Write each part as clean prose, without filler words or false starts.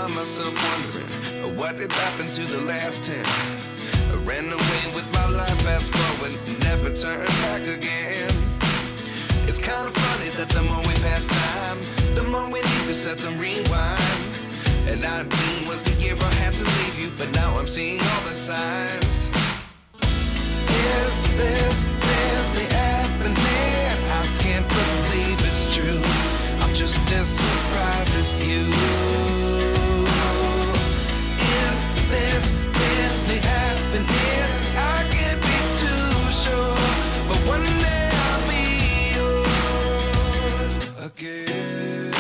find myself wondering what did happen to the last 10. I ran away with my life, fast forward, never turn back again. It's kind of funny that the more we pass time, the more we need to set them rewind. And 19 was the year I had to leave you, but now I'm seeing all the signs. Is this really happening? I can't believe it's true. I'm just as surprised as you. Is this really happening? I can't be too sure, but one day I'll be yours again.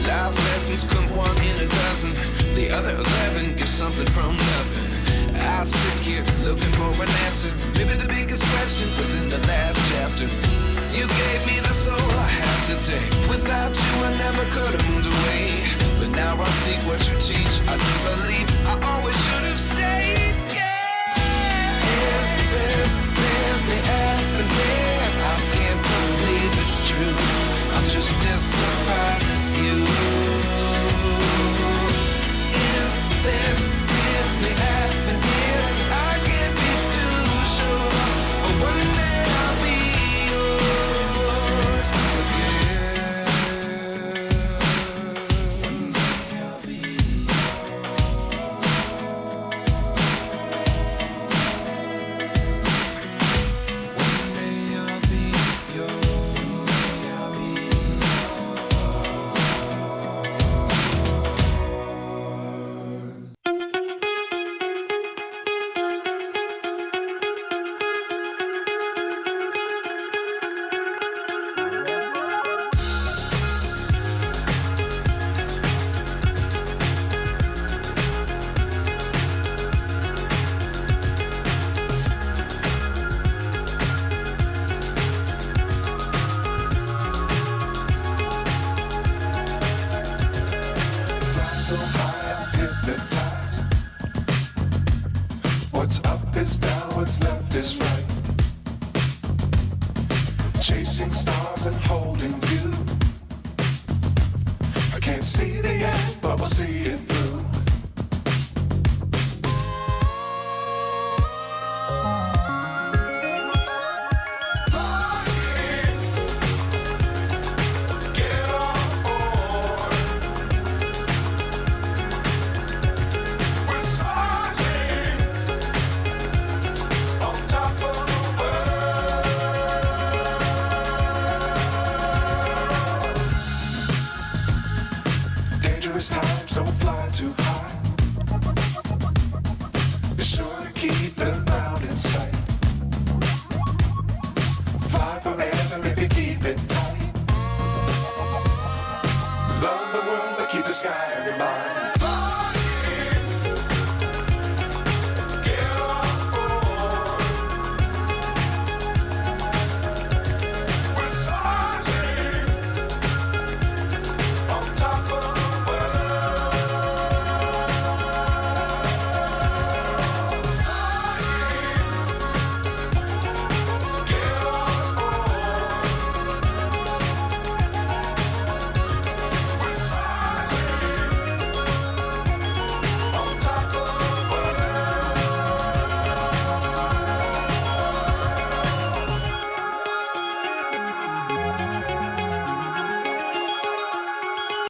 Life lessons come one in a dozen. The other 11 give something from nothing. I sit here looking for an answer. Maybe the biggest question was in the last chapter. You gave me the soul I have today. Without you I never could have moved away. But now I see what you teach. I do believe I always should have stayed. Yeah. Is this really happening? I can't believe it's true. I'm just as surprised as you. Is this really happening? I can't be too sure, but one day I'll be yours again. One day I'll be yours. One day I'll be yours. One day I'll be So high, I'm hypnotized. What's up is down, what's left is right. Chasing stars and holding you. I can't see the end, but we'll see it through.